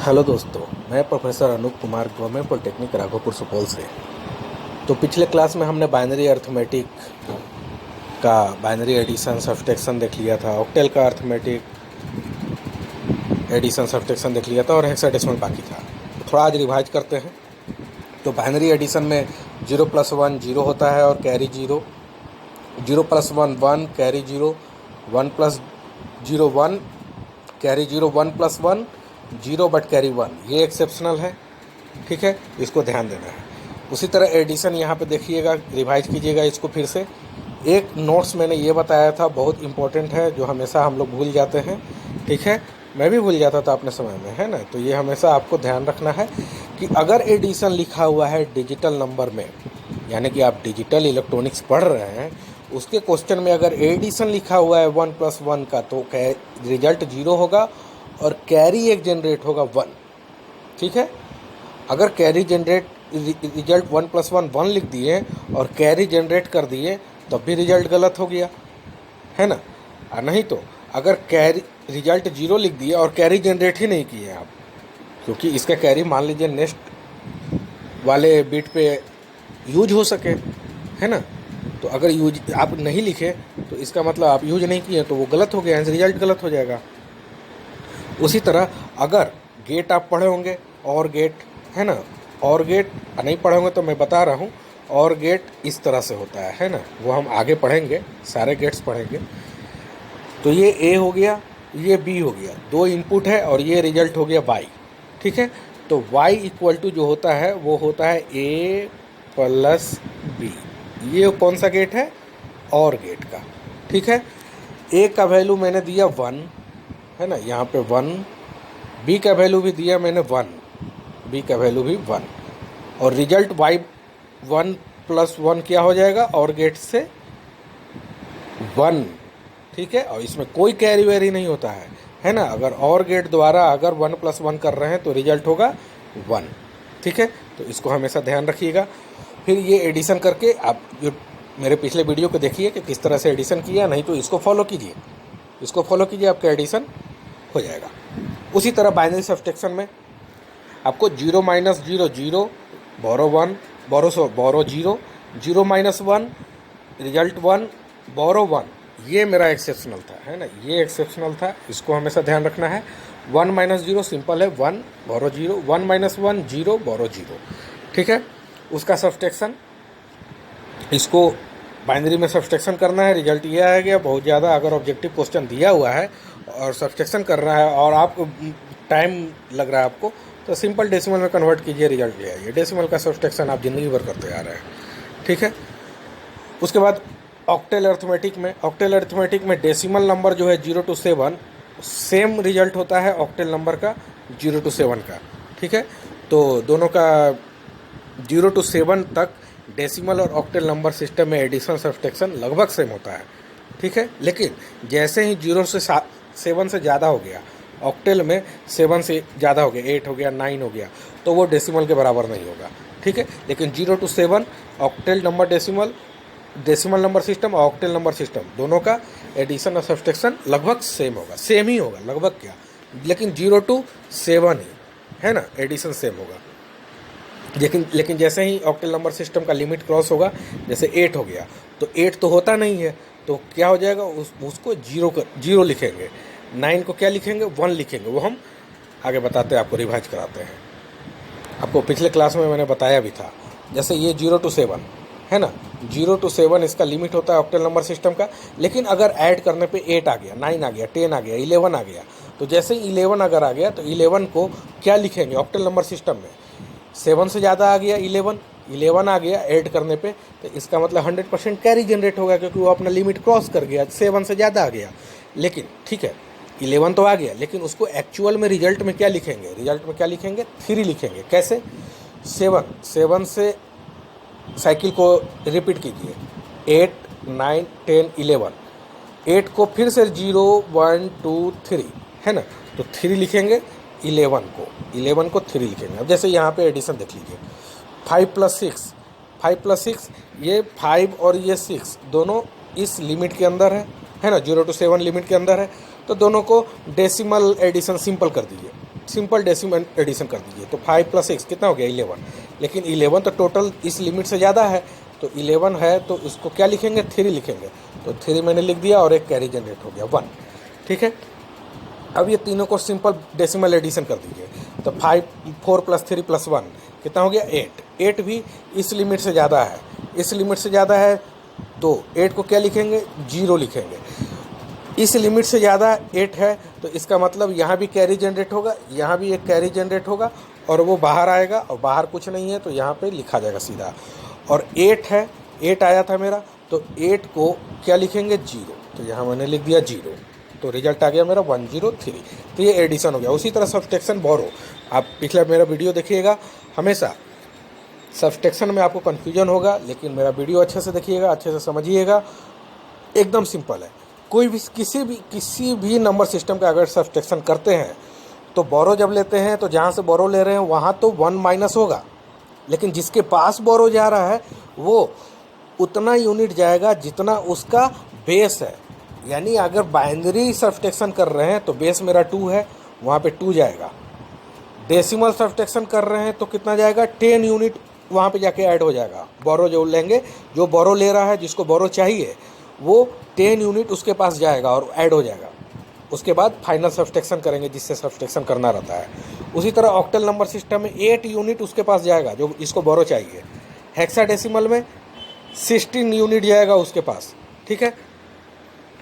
Hello दोस्तों, मैं professor Anoop Kumar government polytechnic Raghopur Supaul से। तो पिछले क्लास में हमने बाइनरी अर्थमेटिक का बाइनरी एडिशन सब्सट्रैक्शन देख लिया था, ऑक्टेल का अर्थमेटिक एडिशन सब्सट्रैक्शन देख लिया था और हेक्साडेसिमल बाकी था। तो थोड़ा आज रिवाइज करते हैं। तो बाइनरी एडिशन में 0 + 1 0 होता है और carry 0, 0 + 1 1 carry 0, 1 + 0 1 carry 0, 1 + 1 0 but carry 1, ये एक्सेप्शनल है। ठीक है, इसको ध्यान देना है। उसी तरह एडिशन यहाँ पे देखिएगा, रिवाइज कीजिएगा इसको फिर से। एक नोट्स मैंने ये बताया था, बहुत इंपॉर्टेंट है, जो हमेशा हम लोग भूल जाते हैं। ठीक है, मैं भी भूल जाता था अपने समय में, है ना। तो ये हमेशा आपको ध्यान रखना है कि अगर एडिशन लिखा हुआ है डिजिटल नंबर में, यानी कि आप डिजिटल इलेक्ट्रॉनिक्स पढ़ रहे हैं, उसके क्वेश्चन में अगर एडिशन लिखा हुआ है 1 + 1 का, तो रिजल्ट 0 होगा और कैरी एक जनरेट होगा 1। ठीक है, अगर कैरी जनरेट रिजल्ट 1 + 1 1 लिख दिए और कैरी जनरेट कर दिए तब भी रिजल्ट गलत हो गया, है ना। और नहीं तो अगर कैरी रिजल्ट 0 लिख दिए और कैरी जनरेट ही नहीं किए आप, क्योंकि इसका कैरी मान लीजिए नेक्स्ट वाले बिट पे यूज हो सके, है ना। तो अगर यूज आप नहीं लिखे तो इसका मतलब आप यूज नहीं किए, तो वो गलत हो गया, रिजल्ट गलत हो जाएगा। उसी तरह अगर गेट आप पढ़े होंगे, और गेट, है ना, और गेट नहीं पढ़े होंगे तो मैं बता रहा हूँ, और गेट इस तरह से होता है ना। वो हम आगे पढ़ेंगे, सारे गेट्स पढ़ेंगे। तो ये ए हो गया, ये बी हो गया, 2 इनपुट है और ये रिजल्ट हो गया वाई। ठीक है, तो वाई इक्वल टू जो होता है वो होता है ए + बी। ये कौन सा गेट है? और गेट का। ठीक है, ए का वैल्यू मैंने दिया 1, है ना, यहाँ पे 1। बी का वैल्यू भी दिया मैंने 1, बी का वैल्यू भी 1, और रिजल्ट वाई 1 + 1 क्या हो जाएगा? और गेट से 1। ठीक है, और इसमें कोई कैरी वेरी नहीं होता है ना। अगर और गेट द्वारा अगर 1 + 1 कर रहे हैं तो रिजल्ट होगा 1। ठीक है, तो इसको हमेशा ध्यान रखिएगा। फिर ये एडिशन करके आप जो मेरे पिछले वीडियो को देखिए कि किस तरह से एडिशन किया, नहीं तो इसको फॉलो कीजिए, इसको फॉलो कीजिए, आपका एडिशन हो जाएगा। उसी तरह बाइनरी सब्सट्रैक्शन में आपको 0 - 0 0, बोरो 1, बोरो 0, 0 - 1 रिजल्ट 1, बोरो 1, ये मेरा एक्सेप्शनल था, है ना, ये एक्सेप्शनल था, इसको हमेशा ध्यान रखना है। 1 - 0 सिंपल है, 1 बोरो 0, 1 - 1 0 बोरो 0। ठीक है, उसका सब्सट्रैक्शन, इसको बाइनरी में सब्सट्रैक्शन करना है। रिजल्ट ये आ गया। बहुत ज़्यादा अगर ऑब्जेक्टिव क्वेश्चन दिया हुआ है और सब्सट्रैक्शन कर रहा है और आपको टाइम लग रहा है आपको, तो सिंपल डेसिमल में कन्वर्ट कीजिए, रिजल्ट ले आइए। डेसिमल का सब्सट्रैक्शन आप ज़िंदगी भर करते आ रहे हैं। ठीक है, उसके बाद ऑक्टेल अर्थमेटिक में डेसिमल नंबर जो है 0 to 7 सेम रिजल्ट होता है ऑक्टेल नंबर का 0 to 7 का। ठीक है, तो दोनों का 0 to 7 तक डेसिमल और ऑक्टेल नंबर सिस्टम में एडिशन सब्सट्रैक्शन लगभग सेम होता है। ठीक है, लेकिन जैसे ही 0 से 7 से ज़्यादा हो गया, ऑक्टेल में 7 से ज़्यादा हो गया, 8 हो गया, 9 हो गया, तो वो डेसिमल के बराबर नहीं होगा। ठीक है, लेकिन 0 to 7 octal number decimal number system और ऑक्टेल नंबर सिस्टम दोनों का एडिशन और सब्सट्रैक्शन लगभग सेम होगा, सेम ही होगा, लगभग क्या, लेकिन 0 to 7 ही, है ना, एडिशन सेम होगा। लेकिन जैसे ही ऑक्टेल नंबर सिस्टम का लिमिट क्रॉस होगा, जैसे 8 हो गया, तो 8 तो होता नहीं है, तो क्या हो जाएगा, उसको 0 लिखेंगे, 9 को क्या लिखेंगे, 1 लिखेंगे। वो हम आगे बताते हैं, आपको रिवाइज कराते हैं। आपको पिछले क्लास में मैंने बताया भी था। जैसे ये 0 to 7 है ना, 0 to 7 इसका लिमिट होता है ऑक्टेल नंबर सिस्टम का। लेकिन अगर ऐड करने पे 8 आ गया, 9 आ गया, 10 आ गया, 11 आ गया, तो जैसे ही 11 अगर आ गया तो 11 को क्या लिखेंगे ऑक्टेल नंबर सिस्टम में? 7 से ज़्यादा आ गया 11 आ गया ऐड करने पे, तो इसका मतलब 100% कैरी जनरेट होगा, क्योंकि वो अपना लिमिट क्रॉस कर गया, 7 से ज़्यादा आ गया। लेकिन ठीक है, 11 तो आ गया, लेकिन उसको एक्चुअल में रिजल्ट में क्या लिखेंगे? रिजल्ट में क्या लिखेंगे? 3 लिखेंगे। कैसे? 7 से साइकिल को रिपीट कीजिए, 8 9 10 11, 8 को फिर से 0 1 2 3, है ना, तो 3 लिखेंगे। 11 को 3 लिखेंगे। अब जैसे यहाँ पे एडिशन देख लीजिए, 5 + 6, ये 5 और ये 6 दोनों इस लिमिट के अंदर है ना, 0 to 7 लिमिट के अंदर है, तो दोनों को डेसिमल एडिशन सिंपल कर दीजिए। सिंपल डेसिमल एडिशन कर दीजिए। तो 5 + 6 कितना हो गया 11, लेकिन 11 तो टोटल इस लिमिट से ज़्यादा है, तो 11 है तो इसको क्या लिखेंगे 3 लिखेंगे, तो 3 मैंने लिख दिया और एक कैरी जनरेट हो गया 1। ठीक है, अब ये तीनों को सिंपल डेसिमल एडिशन कर दीजिए। तो 4 + 3 + 1 कितना हो गया 8। 8 भी इस लिमिट से ज़्यादा है, इस लिमिट से ज़्यादा है तो 8 को क्या लिखेंगे 0 लिखेंगे। इस लिमिट से ज़्यादा 8 है तो इसका मतलब यहाँ भी कैरी जनरेट होगा, यहाँ भी एक कैरी जनरेट होगा और वो बाहर आएगा, और बाहर कुछ नहीं है तो यहाँ पे लिखा जाएगा सीधा। और 8 है, 8 आया था मेरा, तो 8 को क्या लिखेंगे 0, तो यहाँ मैंने लिख दिया 0, तो रिजल्ट आ गया मेरा 103। तो ये एडिशन हो गया। उसी तरह सब्सट्रैक्शन बोरो, आप पिछला मेरा वीडियो देखिएगा, हमेशा सब्सट्रैक्शन में आपको कन्फ्यूजन होगा, लेकिन मेरा वीडियो अच्छे से देखिएगा, अच्छे से समझिएगा, एकदम सिंपल है। कोई भी किसी भी नंबर सिस्टम का अगर सब्सट्रैक्शन करते हैं तो बोरो जब लेते हैं तो जहाँ से बोरो ले रहे हैं वहाँ तो 1 माइनस होगा, लेकिन जिसके पास बोरो जा रहा है वो उतना यूनिट जाएगा जितना उसका बेस है। यानी अगर बाइनरी सब्सट्रैक्शन कर रहे हैं तो बेस मेरा 2 है, वहाँ पे 2 जाएगा। डेसिमल सब्सट्रैक्शन कर रहे हैं तो कितना जाएगा 10 यूनिट वहाँ पे जाके ऐड हो जाएगा। बोरो जो लेंगे, जो बोरो ले रहा है, जिसको बोरो चाहिए, वो 10 यूनिट उसके पास जाएगा और ऐड हो जाएगा। उसके बाद फाइनल सब्सट्रैक्शन करेंगे जिससे सब्सट्रैक्शन करना रहता है। उसी तरह ऑक्टल नंबर सिस्टम में 8 यूनिट उसके पास जाएगा जो इसको बोरो चाहिए। हेक्साडेसिमल में 16 यूनिट जाएगा उसके पास। ठीक है,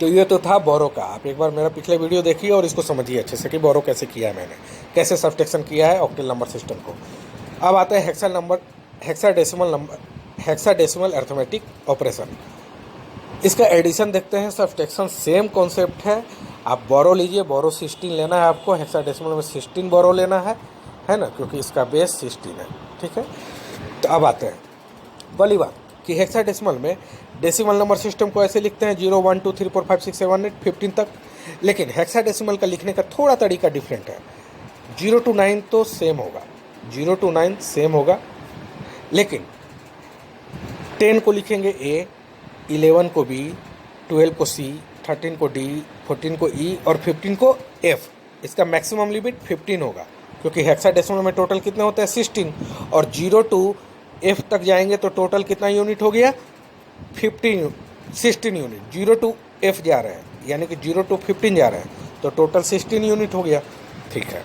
तो ये तो था बोरो का। आप एक बार मेरा पिछले वीडियो देखिए और इसको समझिए अच्छे से कि बोरो कैसे किया है मैंने, कैसे सब्सट्रैक्शन किया है ऑक्टल नंबर सिस्टम को। अब आता है हेक्साडेसिमल अरिथमेटिक ऑपरेशन। इसका एडिशन देखते हैं। सब्सट्रैक्शन सेम कॉन्सेप्ट है। आप बोरो लीजिए, बोरो 16 लेना है आपको, हेक्साडेसिमल में 16 बोरो लेना है ना, क्योंकि इसका बेस 16 है। ठीक है, तो अब आते हैं वाली बात कि हेक्साडेसिमल में डेसिमल नंबर सिस्टम को ऐसे लिखते हैं 0 1 2 3 4 5 6 7 8 15 तक, लेकिन हेक्साडेसिमल का लिखने का थोड़ा तरीका डिफरेंट है। 0 to 9 तो सेम होगा, 0 to 9 सेम होगा, लेकिन 10 को लिखेंगे A, 11 को B, 12 को C, 13 को D, 14 को E और 15 को F। इसका मैक्सिमम लिमिट 15 होगा, क्योंकि हेक्साडेसिमल में टोटल कितने होते हैं 16, और 0 to F तक जाएंगे तो टोटल कितना यूनिट हो गया 16 यूनिट। 0 to F जा रहे हैं, यानी कि 0 to 15 जा रहे हैं, तो टोटल 16 यूनिट हो गया। ठीक है,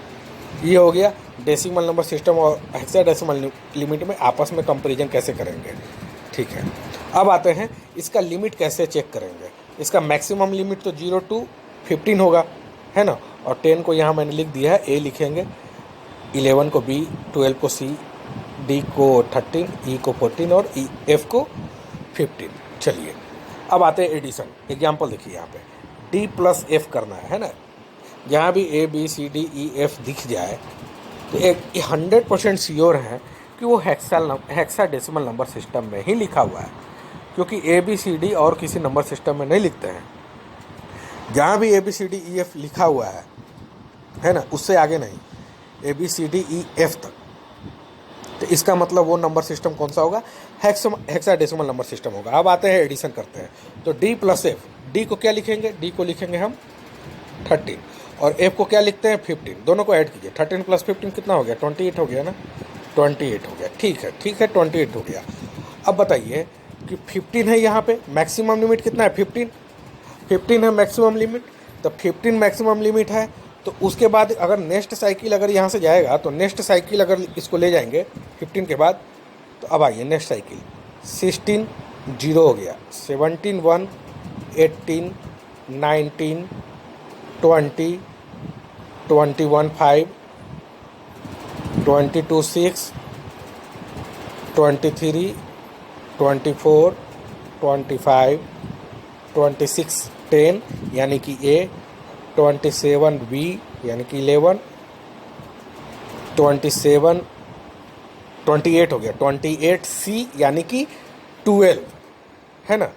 ये हो गया डेसिमल नंबर सिस्टम और हेक्साडेसिमल लिमिट में आपस में कंपैरिजन कैसे करेंगे। ठीक है, अब आते हैं इसका लिमिट कैसे चेक करेंगे। इसका मैक्सिमम लिमिट तो 0 to 15 होगा, है ना, और 10 को यहाँ मैंने लिख दिया है, A लिखेंगे, 11 को B, 12 को C, D को 13, E को 14 और F को 15। चलिए अब आते हैं एडिशन। एग्जाम्पल देखिए, यहाँ पे D + F करना है ना, जहाँ भी A B C D E F दिख जाए तो एक 100% श्योर है कि वो हेक्साडेसिमल नंबर सिस्टम में ही लिखा हुआ है, क्योंकि A B C D और किसी नंबर सिस्टम में नहीं लिखते हैं। जहाँ भी A B C D E F लिखा हुआ है ना, उससे आगे नहीं, A B C D E F तक, तो इसका मतलब वो नंबर सिस्टम कौन सा होगा, हेक्साडेसिमल नंबर सिस्टम होगा। अब आते हैं एडिशन करते हैं। तो D + F, D को क्या लिखेंगे, D को लिखेंगे हम 13 और F को क्या लिखते हैं 15। दोनों को ऐड कीजिए, 13 + 15 कितना हो गया 28 हो गया ना, 28 हो गया। ठीक है 28 हो गया। अब बताइए कि 15 है यहाँ पे, मैक्सिमम लिमिट कितना है 15 है मैक्सिमम लिमिट। तो 15 मैक्सिमम लिमिट है, तो उसके बाद अगर नेक्स्ट साइकिल अगर यहाँ से जाएगा तो नेक्स्ट साइकिल अगर इसको ले जाएंगे 15 के बाद, तो अब आइए नेक्स्ट साइकिल 16 0 हो गया, 17 1, 18 19 20 21 5, 22 6, 23 24 25 26 10 यानी कि A, 27 B यानी कि 11, 28 हो गया, 28 C यानी कि 12, है ना।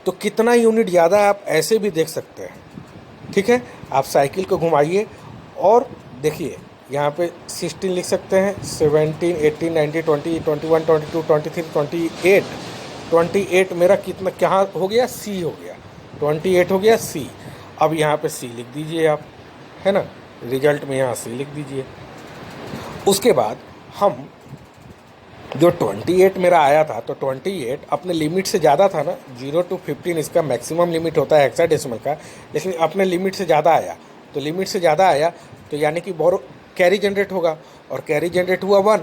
तो कितना यूनिट ज़्यादा है आप ऐसे भी देख सकते हैं। ठीक है, आप साइकिल को घुमाइए और देखिए, यहाँ पे 16 लिख सकते हैं, 17 18 19 20 21 22 23 28 मेरा कितना कहाँ हो गया C हो गया, 28 हो गया C। अब यहाँ पे C लिख दीजिए आप, है ना, रिजल्ट में यहाँ सी लिख दीजिए। उसके बाद हम जो 28 मेरा आया था, तो 28 अपने लिमिट से ज़्यादा था ना, 0 to 15 इसका मैक्सिमम लिमिट होता है हेक्साडेसिमल का, लेकिन अपने लिमिट से ज़्यादा आया, तो लिमिट से ज़्यादा आया तो यानी कि कैरी जनरेट होगा, और कैरी जनरेट हुआ 1,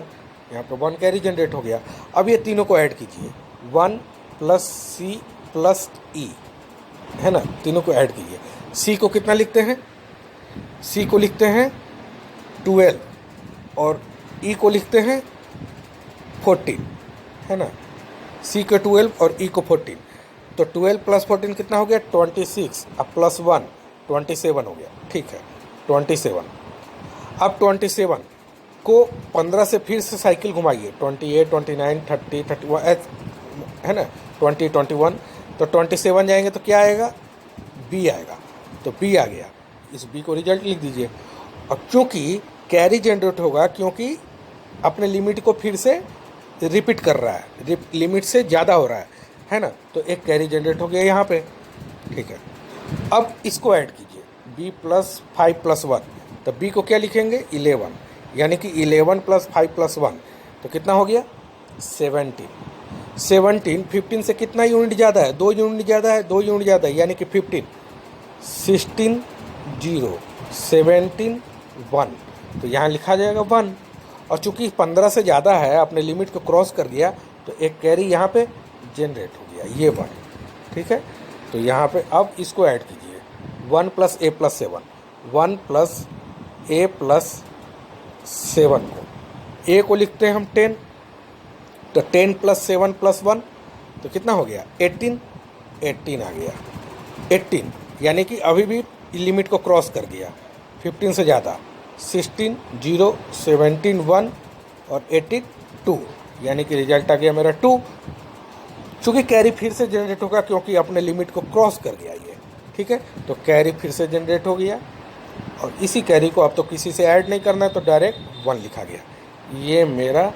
यहाँ पे 1 कैरी जनरेट हो गया। अब ये तीनों को ऐड कीजिए, 1 + C + E, है ना, तीनों को ऐड कीजिए। C को कितना लिखते हैं, C को लिखते हैं 12 और E को लिखते हैं 14, है ना, C को 12 और E को 14, तो 12 + 14 कितना हो गया 26, अब +1 27 हो गया, ठीक है 27। अब 27 को 15 से फिर से साइकिल घुमाइए, 28 29 30 31, है ना, 20 21, तो 27 जाएंगे तो क्या आएगा, B आएगा, तो B आ गया, इस B को रिजल्ट लिख दीजिए। और क्योंकि कैरी जनरेट होगा, क्योंकि अपने लिमिट को फिर से रिपीट कर रहा है, लिमिट से ज़्यादा हो रहा है ना, तो एक कैरी जनरेट हो गया यहाँ पे, ठीक है। अब इसको ऐड कीजिए, B + 5 + 1, तो B को क्या लिखेंगे 11, यानी कि 11 + 5 + 1, तो कितना हो गया 17। 17 15 से कितना यूनिट ज़्यादा है, 2 यूनिट ज़्यादा है, 2 यूनिट ज़्यादा है, यानी कि 15, 16 0 17 1, तो यहाँ लिखा जाएगा 1। और चूंकि 15 से ज़्यादा है, अपने लिमिट को क्रॉस कर दिया, तो एक कैरी यहाँ पे जनरेट हो गया, ये 1, ठीक है। तो यहाँ पे अब इसको ऐड कीजिए, 1 + A + 7, 1 + A + 7 को, A को लिखते हैं हम 10, तो 10 + 7 + 1, तो कितना हो गया 18, 18 आ गया 18, यानी कि अभी भी लिमिट को क्रॉस कर दिया 15 से ज़्यादा, 16 0 17 1 और 18 2, यानी कि रिजल्ट आ गया मेरा 2। चूँकि कैरी फिर से जनरेट होगा, क्योंकि अपने लिमिट को क्रॉस कर गया ये, ठीक है, तो कैरी फिर से जनरेट हो गया, और इसी कैरी को अब तो किसी से ऐड नहीं करना है, तो डायरेक्ट 1 लिखा गया। ये मेरा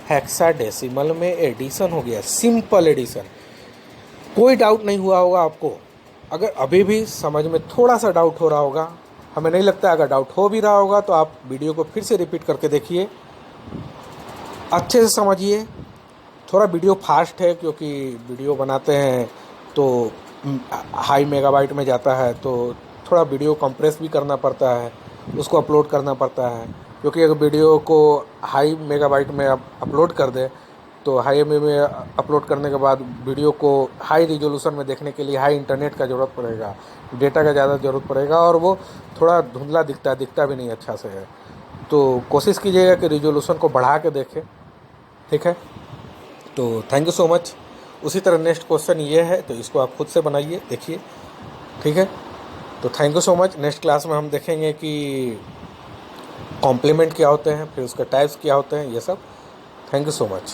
हेक्साडेसिमल में एडिशन हो गया, सिंपल एडिशन। कोई डाउट नहीं हुआ होगा आपको। अगर अभी भी समझ में थोड़ा सा डाउट हो रहा होगा, हमें नहीं लगता, अगर डाउट हो भी रहा होगा तो आप वीडियो को फिर से रिपीट करके देखिए, अच्छे से समझिए। थोड़ा वीडियो फास्ट है, क्योंकि वीडियो बनाते हैं तो हाई मेगाबाइट में जाता है, तो थोड़ा वीडियो कंप्रेस भी करना पड़ता है, उसको अपलोड करना पड़ता है, क्योंकि अगर वीडियो को हाई मेगाबाइट में आप अपलोड कर दें, तो हाई एम में अपलोड करने के बाद वीडियो को हाई रिजोल्यूशन में देखने के लिए हाई इंटरनेट का ज़रूरत पड़ेगा, डेटा का ज़्यादा ज़रूरत पड़ेगा, और वो थोड़ा धुंधला दिखता भी नहीं अच्छा से है। तो कोशिश कीजिएगा कि रिजोल्यूशन को बढ़ा के देखें, ठीक है। तो थैंक यू सो मच। उसी तरह नेक्स्ट क्वेश्चन ये है, तो इसको आप खुद से बनाइए, देखिए, ठीक है। तो thank you so much. Next class में हम देखेंगे कि कॉम्प्लीमेंट क्या होते हैं, फिर उसके टाइप्स क्या होते हैं, ये सब। Thank you so much.